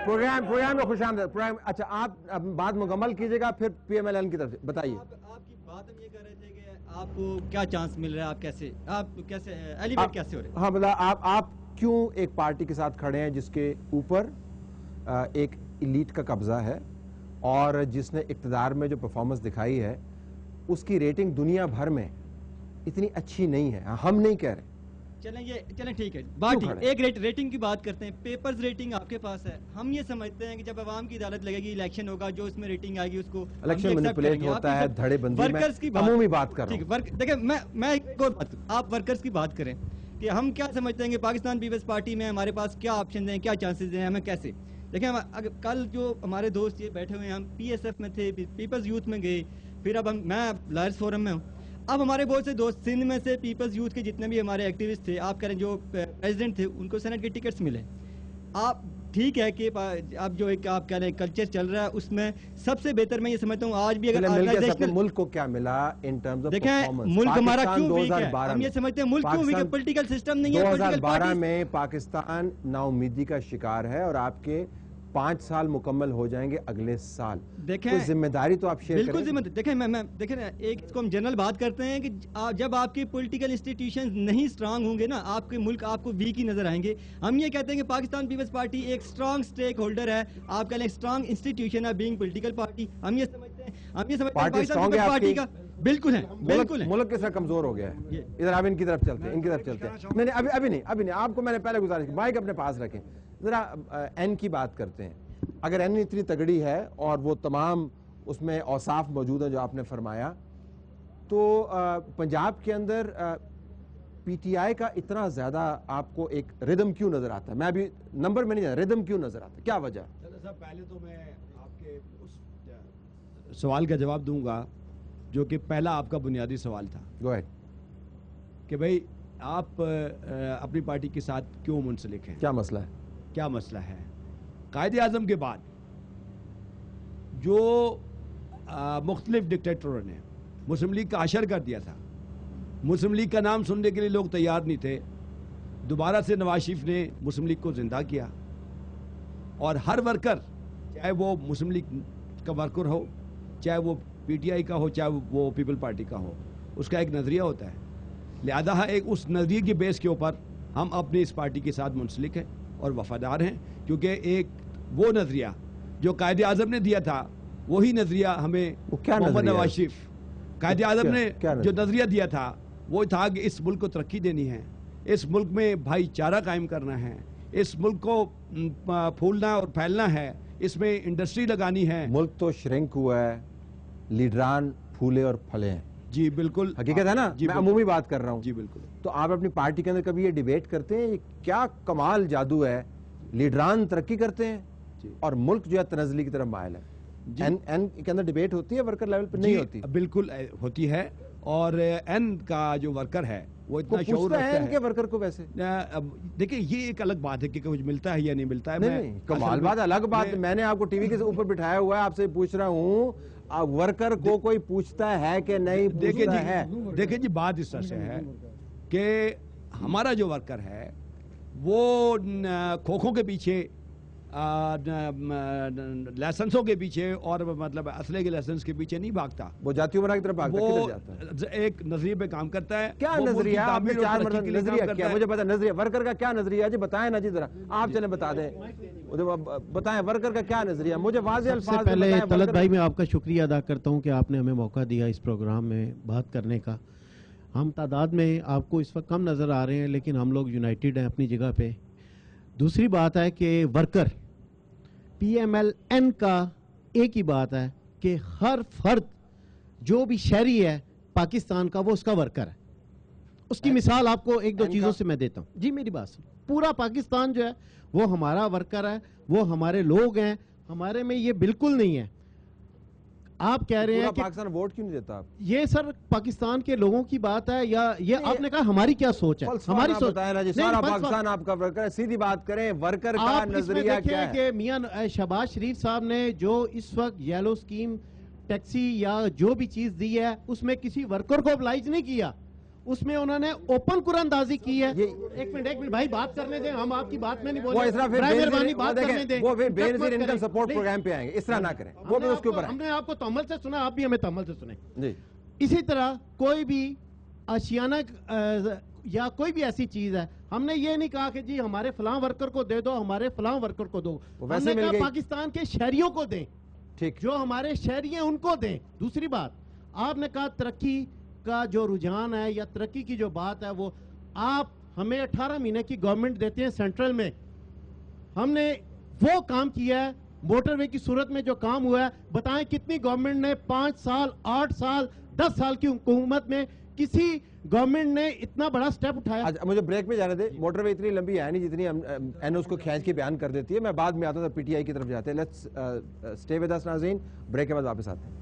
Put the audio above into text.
Programme میں خوش آمدید. اچھا آپ بات مکمل کیجئے گا پھر پی ایم ایل این کی طرف سے بتائیے. آپ کی بات ہم یہ کر رہے تھے کہ آپ کو کیا چانس مل رہا ہے, آپ کیسے ایلیویٹ کیسے ہو رہے ہیں؟ ہاں مطلب آپ کیوں ایک پارٹی کے ساتھ کھڑے ہیں جس کے اوپر ایک ایلیٹ کا قبضہ ہے اور جس نے اقتدار میں جو پرفارمنس دکھائی ہے اس کی ریٹنگ دنیا بھر میں اتنی اچھی نہیں ہے. ہم نہیں کہہ رہے. چلیں ٹھیک ہے, بات ٹھیک ہے. ایک ریٹنگ کی بات کرتے ہیں. پیپرز ریٹنگ آپ کے پاس ہے. ہم یہ سمجھتے ہیں کہ جب عوام کی عدالت لگے گی, الیکشن ہوگا, جو اس میں ریٹنگ آئے گی اس کو الیکشن مینیپولیٹ ہوتا ہے, دھڑے بندی میں عمومی بات کر رہا ہوں. دیکھیں میں ایک اور بات, آپ ورکرز کی بات کریں کہ ہم کیا سمجھتے ہیں کہ پاکستان پیپلز پارٹی میں ہمارے پاس کیا آپشنز ہیں, کیا چانسز ہیں, ہمیں کیسے دیکھیں. کل جو ہمارے دوست یہ بیٹھے ہوئے ہیں, ہم پی ایس ایف میں تھے, پیپلز یوتھ میں گئے, پھر اب میں لائرز فورم میں ہوں. اب ہمارے بہت سے دوست سندھ میں سے پیپلز یوتھ کے جتنے بھی ہمارے ایکٹیوسٹ تھے, آپ کریں جو پریزیڈنٹ تھے, ان کو سینٹ کے ٹکٹس ملے. آپ ٹھیک ہے کہ اب جو ایک آپ کہہ رہے ہیں کلچر چل رہا ہے, اس میں سب سے بہتر میں یہ سمجھتا ہوں آج بھی اگر آرگنائزیشنل ملک کو کیا ملا ان ٹرمز آف دیکھیں ملک ہمارا کیوں ویک ہے, ہم یہ سمجھتے ہیں ملک کیوں ویک ہے, پولیٹیکل سسٹم نہیں ہے. 2012 میں پاکستان نا امیدی کا شکار ہے اور آپ کے 5 سال مکمل ہو جائیں گے اگلے سال. دیکھیں ذمہ داری تو آپ شیئر کریں. بالکل ذمہ داری. دیکھیں نا, ایک اس کو ہم جنرل بات کرتے ہیں کہ جب آپ کی پولیٹیکل انسٹیٹیوشنز نہیں اسٹرانگ ہوں گے نا, آپ کے ملک آپ کو ویک ہی نظر آئیں گے. ہم یہ کہتے ہیں کہ پاکستان پیپلز پارٹی ایک اسٹرانگ اسٹیک ہولڈر ہے, آپ کہہ لیں اسٹرانگ انسٹیٹیوشن ہے بینگ پولیٹیکل پارٹی. ہم یہ سمجھتے ہیں پاکستان پیپلز پارٹی کا بالکل ہے. ملک کس طرح کمزور ہو گیا ہے. ادھر آپ ان کی طرف چلتے ہیں, نہیں ابھی نہیں. آپ کو میں نے پہلے گزارش کی, مائک اپنے پاس رکھیں. ذرا این کی بات کرتے ہیں. اگر این اتنی تگڑی ہے اور وہ تمام اس میں اوصاف موجود ہیں جو آپ نے فرمایا, تو پنجاب کے اندر پی ٹی آئی کا اتنا زیادہ آپ کو ایک ردم کیوں نظر آتا ہے؟ میں ابھی نمبر میں نہیں جانا, ردم کیوں نظر آتا ہے, کیا وجہ؟ صاحب پہلے تو میں آپ کے اس سوال کا جواب دوں گا جو کہ پہلا آپ کا بنیادی سوال تھا. Go ahead. کہ بھئی آپ اپنی پارٹی کے ساتھ کیوں منسلک ہیں, کیا مسئلہ ہے؟ کیا مسئلہ ہے؟ قائد اعظم کے بعد جو مختلف ڈکٹیٹروں نے مسلم لیگ کا عاشر کر دیا تھا, مسلم لیگ کا نام سننے کے لیے لوگ تیار نہیں تھے. دوبارہ سے نواز شریف نے مسلم لیگ کو زندہ کیا اور ہر ورکر, چاہے وہ مسلم لیگ کا ورکر ہو, چاہے وہ پی ٹی آئی کا ہو, چاہے وہ پیپل پارٹی کا ہو, اس کا ایک نظریہ ہوتا ہے. لہذا ایک اس نظریے کی بیس کے اوپر ہم اپنی اس پارٹی کے ساتھ منسلک ہیں اور وفادار ہیں, کیونکہ ایک وہ نظریہ جو قائد اعظم نے دیا تھا وہی نظریہ ہمیں محمد نواز شریف, قائد اعظم نے جو نظریہ دیا تھا وہ تھا کہ اس ملک کو ترقی دینی ہے, اس ملک میں بھائی چارہ قائم کرنا ہے, اس ملک کو پھولنا اور پھیلنا ہے, اس میں انڈسٹری لگانی ہے. ملک تو شرنک ہوا ہے, لیڈران پھولے اور پھلے ہیں. جی بالکل حقیقت ہے نا, میں عمومی بات کر رہا ہوں. جی بالکل. تو آپ اپنی پارٹی کے اندر کبھی یہ ڈیبیٹ کرتے ہیں کیا کمال جادو ہے, لیڈران ترقی کرتے ہیں اور ملک جو ہے تنزلی کی طرف مائل ہے؟ این کے اندر ڈیبیٹ ہوتی ہے, ورکر لیول پہ نہیں ہوتی؟ بالکل ہوتی ہے. اور این کا جو ورکر ہے وہ اتنا شعور رکھتا ہے. این کے ورکر کو ویسے دیکھیں یہ ایک الگ بات ہے کہ کچھ ملتا ہے یا نہیں ملتا ہے. نہیں کمال بات, الگ بات. میں نے آپ کو ٹی وی کے اوپر بٹھایا ہوا ہے, آپ سے پوچھ رہا ہوں ورکر کو کوئی پوچھتا ہے کہ نہیں پوچھتا ہے؟ دیکھیں جی بات اس طرح سے ہے کہ ہمارا جو ورکر ہے وہ کھوکھوں کے پیچھے, لائسنسوں کے پیچھے اور مطلب اسلحے کے لائسنس کے پیچھے نہیں بھاگتا. وہ جاتی عمرہ کی طرف بھاگتا ہے, وہ کدھر جاتا ہے؟ ایک نظریے پہ کام کرتا ہے. کیا نظریہ؟ آپ نے 4 مرتبہ نظریہ کیا, مجھے پتا نظریہ ورکر کا کیا نظریہ ہے جی, بتائیں نا جی ذرا, آپ چلیں بتا دیں, بتائیں ورکر کا کیا نظریہ, مجھے واضح الفاظ میں پہلے طلعت بھائی میں آپ کا شکریہ ادا کرتا ہوں کہ آپ نے ہمیں موقع دیا اس پروگرام میں بات کرنے کا. ہم تعداد میں آپ کو اس وقت کم نظر آ رہے ہیں لیکن ہم لوگ یونائٹڈ ہیں اپنی جگہ پہ. دوسری بات ہے کہ worker P M L N کا ایک ہی بات ہے کہ ہر فرد جو بھی شہری ہے پاکستان کا وہ اس کا ورکر ہے. اس کی مثال آپ کو 1-2 چیزوں سے میں دیتا ہوں. جی میری بات سن, پورا پاکستان جو ہے وہ ہمارا ورکر ہے, وہ ہمارے لوگ ہیں, ہمارے میں یہ بالکل نہیں ہے. آپ کہہ رہے ہیں کہ پاکستان ووٹ کیوں نہیں دیتا آپ؟ یہ سر پاکستان کے لوگوں کی بات ہے یا یہ آپ نے کہا ہماری کیا سوچ ہے؟ ہماری سوچ سارا پاکستان آپ کا ورکر ہے, سیدھی بات کریں, ورکر کا نظریہ کیا ہے؟ کہ میاں شہباز شریف صاحب نے جو اس وقت یلو سکیم ٹیکسی یا جو بھی چیز دی ہے اس میں کسی ورکر کو ابلائج نہیں کیا, اس میں انہوں نے اوپن قرآندازی کی ہے. یہ ایک منٹ بھائی بات کرنے دیں, ہم آپ کی بات میں نہیں بول وہ رہے, اس طرح برائے مہربانی بات پھر کرنے دیں. وہ بے انٹرپٹ نظیر مت انکم کریں. سپورٹ نہیں. پروگرام پہ آئیں گے, اس طرح نہ کریں, وہ بھی اس کے اوپر ہم نے آپ کو تحمل سے سنا, آپ بھی ہمیں تحمل سے سنیں. جی اسی طرح کوئی بھی آشیانہ یا کوئی بھی ایسی چیز ہے, ہم نے یہ نہیں کہا کہ جی ہمارے فلاں ورکر کو دے دو, ہمارے فلاں ورکر کو دو, ہم نے کہا پاکستان کے شہریوں کو دیں, ٹھیک, جو ہمارے شہری ہیں ان کو دیں. دوسری بات, آپ نے کہا ترقی کا جو رجحان ہے یا ترقی کی جو بات ہے, وہ آپ ہمیں 18 مہینے کی گورنمنٹ دیتے ہیں سینٹرل میں, ہم نے وہ کام کیا ہے موٹر وے کی صورت میں جو کام ہوا ہے, بتائیں کتنی گورنمنٹ نے 5 سال 8 سال 10 سال کی حکومت میں کسی گورنمنٹ نے اتنا بڑا سٹیپ اٹھایا. مجھے بریک میں جانے دیں, موٹر وے اتنی لمبی ہے نہیں جتنی این اس کو کھینچ کے بیان کر دیتی ہے, میں بعد میں آتا تھا پی ٹی آئی کی طرف جاتے ہیں. لیٹس اسٹے ود اس ناظرین, بریک کے بعد واپس آتے ہیں.